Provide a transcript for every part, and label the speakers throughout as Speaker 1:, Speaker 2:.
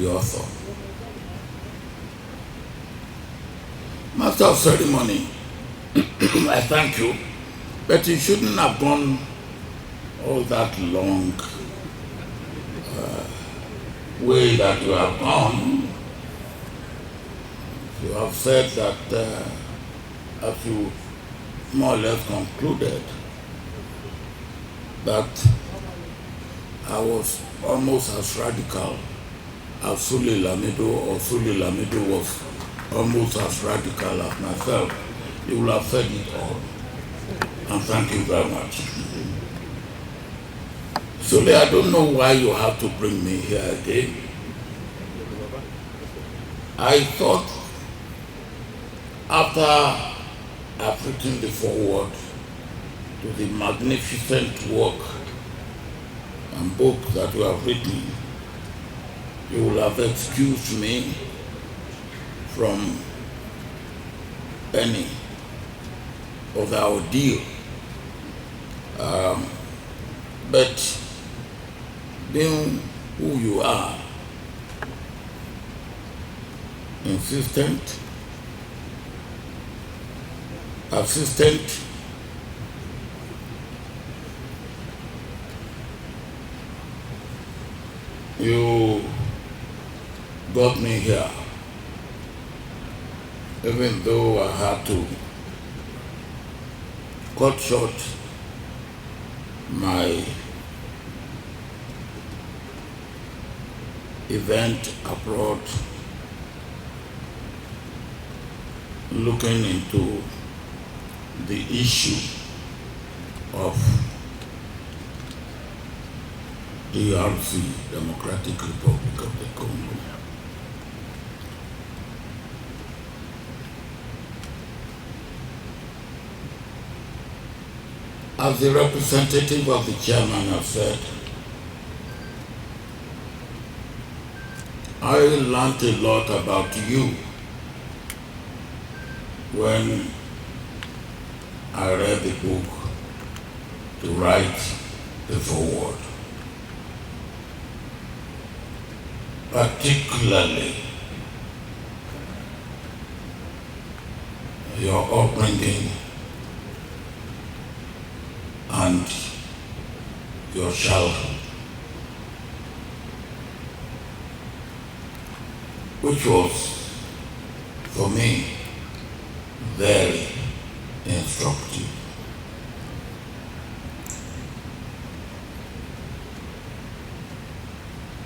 Speaker 1: the author. Master of ceremony, I thank you, but you shouldn't have gone all that long way that you have gone. You have said that as you more or less concluded that I was almost as radical as Sule Lamido, or Sule Lamido was almost as radical as myself. You will have said it all. And thank you very much. Sule, I don't know why you have to bring me here again. I thought after I've written the foreword to the magnificent work and book that you have written, you will have excused me from any of the ordeal. But being who you are, insistent, persistent, you got me here, even though I had to cut short my event abroad, looking into the issue of DRC, Democratic Republic of the Congo. As the representative of the chairman has said, I learned a lot about you when I read the book to write the foreword. Particularly your upbringing and your childhood, which was, for me, very instructive.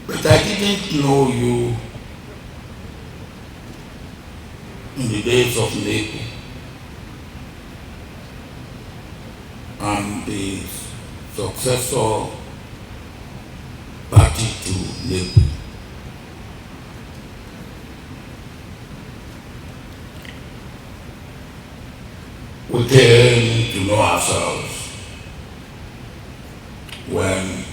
Speaker 1: But I didn't know you in the days of NAPO and the successor party to NAPO. We came to know ourselves when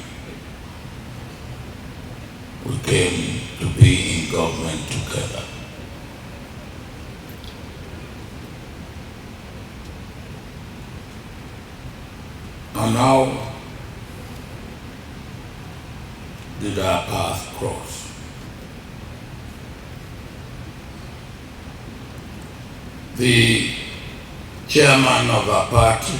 Speaker 1: we came to be in government together. And now did our path cross. The chairman of our party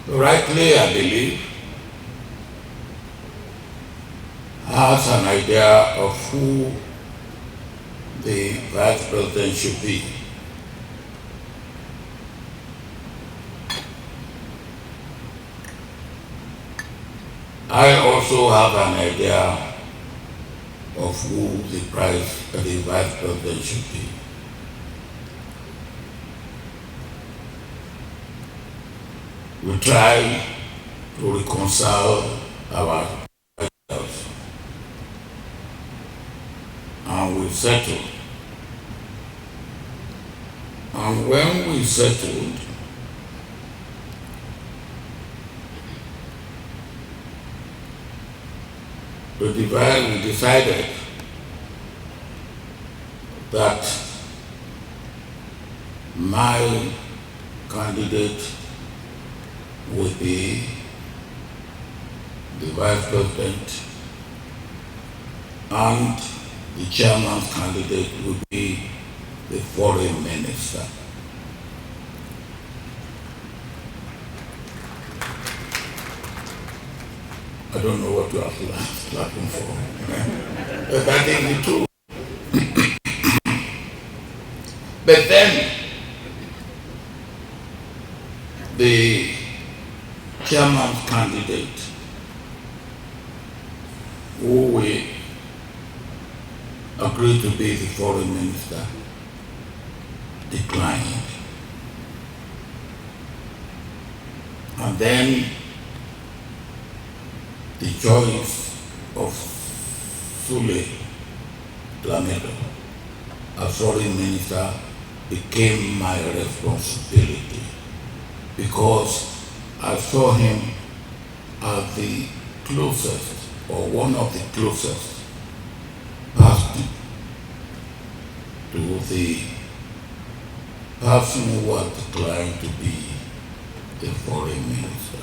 Speaker 1: rightly, I believe, has an idea of who the vice president should be. I also have an idea of who the vice president should be. We try to reconcile our ideas, and we settled. And when we settled, we decided that my candidate would be the vice president, and the chairman's candidate will be the foreign minister. I don't know what you are clapping for. But I think the truth. But then the chairman's candidate, who will agree to be the foreign minister, declined. And then the choice of Sule Lamido as foreign minister became my responsibility, because I saw him as the closest, or one of the closest person to the person who was declined to be the foreign minister.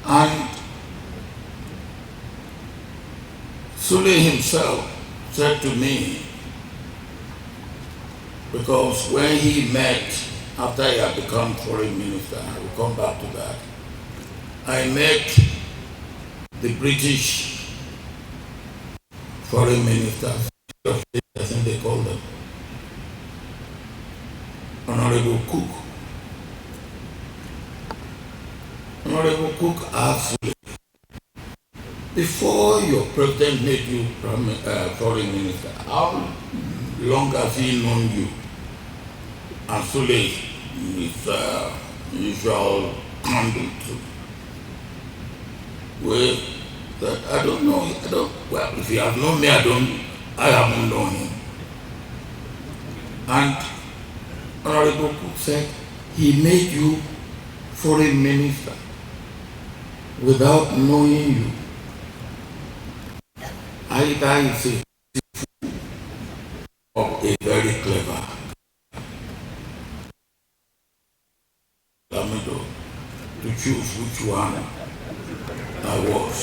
Speaker 1: And Sule himself said to me, because when he met, after he had become foreign minister, I will come back to that, I met the British foreign ministers, I think they call them, Honorable Cook. Honorable Cook asked Sule, before your president made you foreign minister, how long has he known you? And Sule is usual conduct. Well, that I don't know. Well, if he has known me, I haven't known him. And Honorable Cook said, he made you foreign minister without knowing you. Either is a or a very clever Lamido to choose which one I was.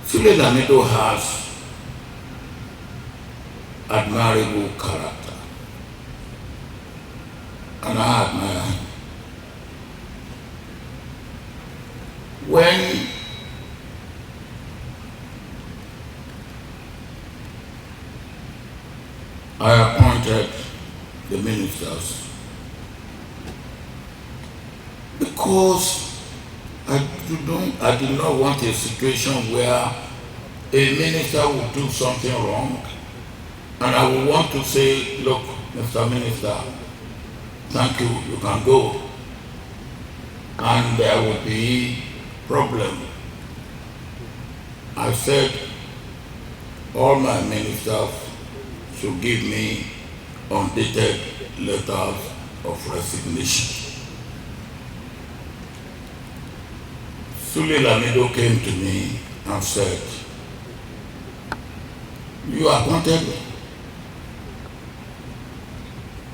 Speaker 1: Sule Lamido has admirable character, and I admire him. When I appointed the ministers, because I did not want a situation where a minister would do something wrong and I would want to say, look, Mr. Minister, thank you, you can go. And there would be problem. I said all my ministers should give me undated letters of resignation. Sule Lamido came to me and said, you appointed me,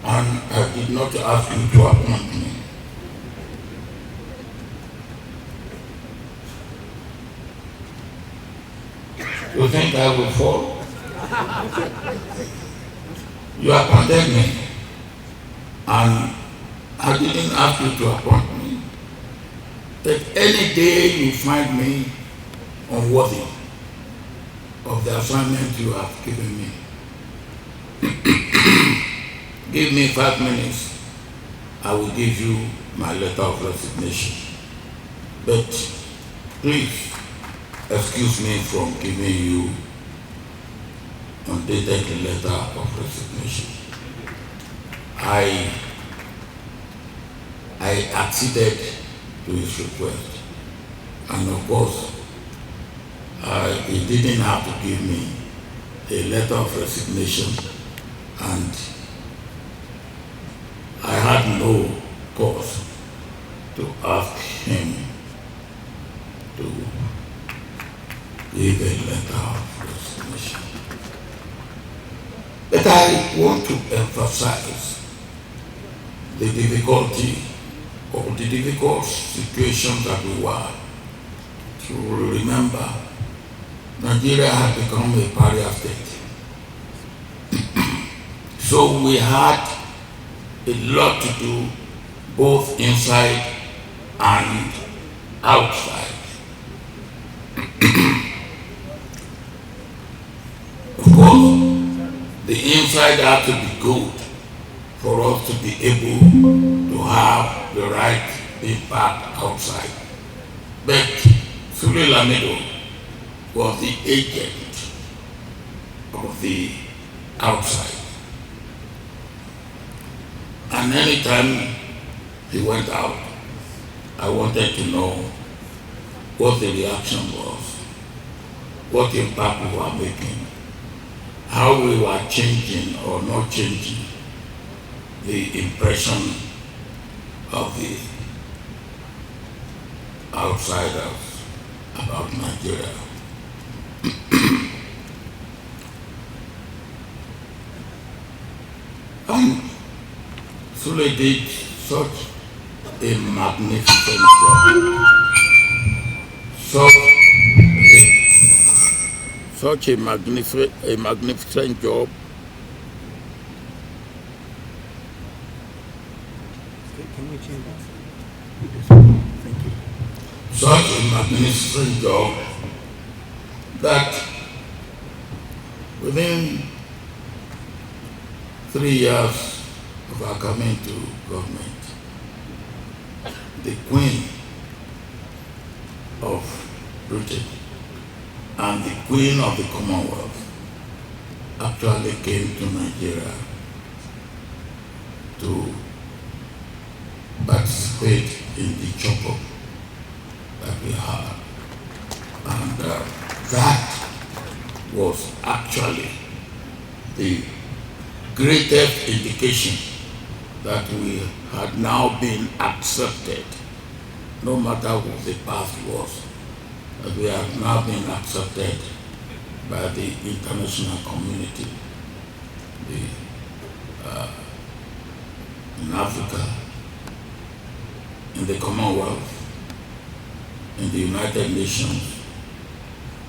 Speaker 1: and I did not ask you to appoint me. You think I will fall? You appointed me, and I didn't ask you to appoint me. That any day you find me unworthy of the assignment you have given me, give me 5 minutes, I will give you my letter of resignation. But please excuse me from giving you undated letter of resignation. I acceded to his request, and of course he didn't have to give me a letter of resignation, and I had no cause to ask him to give a letter of resignation. But I want to emphasize the difficulty or the difficult situation that we were. To remember, Nigeria had become a pariah state. So we had a lot to do both inside and outside. Of course, the inside had to be good for us to be able to have the right impact outside. But Sule Lamido was the agent of the outside. And anytime he went out, I wanted to know what the reaction was, what impact we were making, how we were changing or not changing the impression of the outsiders about Nigeria. And Sule did such a magnificent job, such a magnificent job.
Speaker 2: Can we change that? Thank you.
Speaker 1: Such a magnificent job that within 3 years of our coming to government, the Queen of Britain and the Queen of the Commonwealth actually came to Nigeria to participate in the chop-up that we had. And that was actually the greatest indication that we had now been accepted, no matter what the past was, that we have now been accepted by the international community, in Africa, in the Commonwealth, in the United Nations,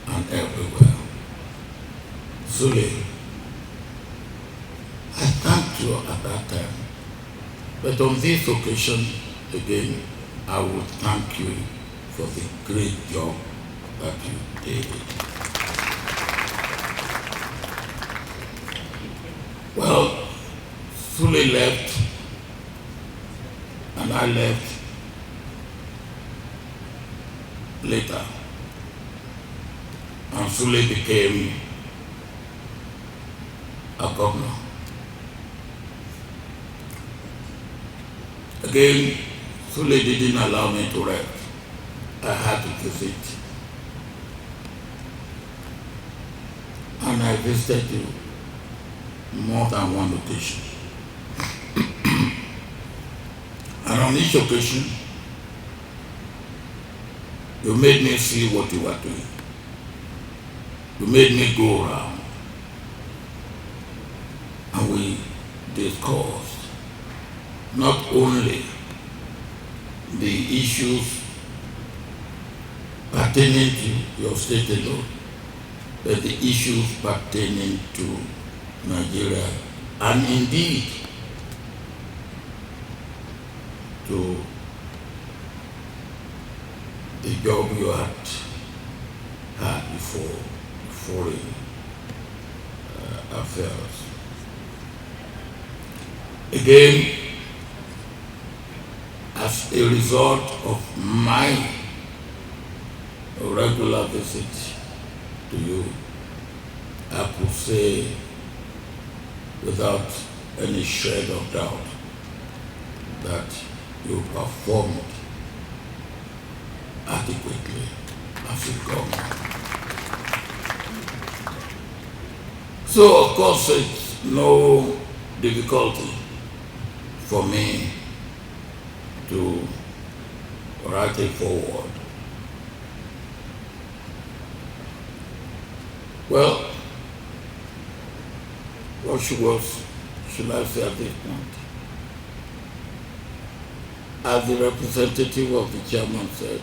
Speaker 1: and everywhere. Sule, I thanked you at that time, but on this occasion, again, I would thank you for the great job that you did. Well, Sule left, and I left later, and Sule became a governor. Again, Sule didn't allow me to rest. I had to visit. And I visited you more than one occasion. And on each occasion, you made me see what you were doing. You made me go around. And we discussed not only the issues pertaining to your state alone, but the issues pertaining to Nigeria, and indeed to the job you had before, foreign affairs. Again, as a result of my regular visit to you, I could say without any shred of doubt that you performed adequately as a government. So, of course, it's no difficulty for me to write it forward. Well, what should I say at this point? As the representative of the chairman said,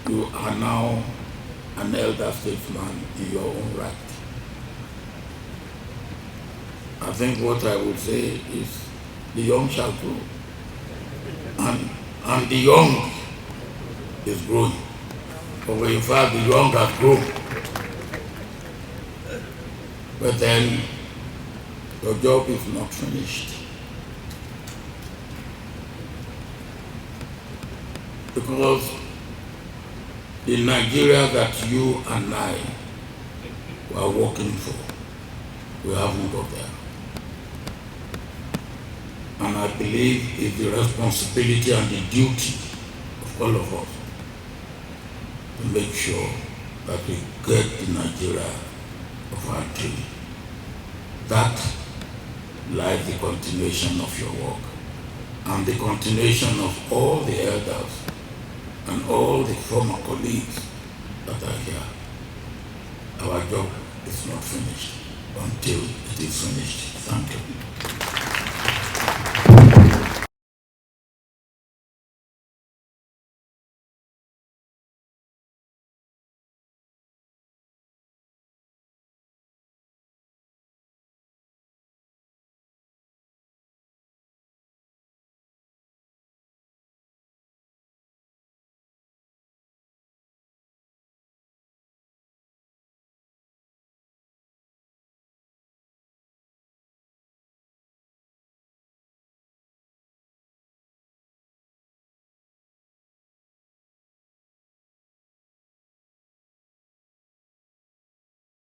Speaker 1: you are now an elder statesman in your own right. I think what I would say is the young shall grow. And the young is growing. Or in fact, the young have grown. But then your job is not finished. Because the Nigeria that you and I were working for, we haven't got there. And I believe it's the responsibility and the duty of all of us to make sure that we get the Nigeria of our dream. That lies the continuation of your work and the continuation of all the elders and all the former colleagues that are here. Our job is not finished until it is finished. Thank you.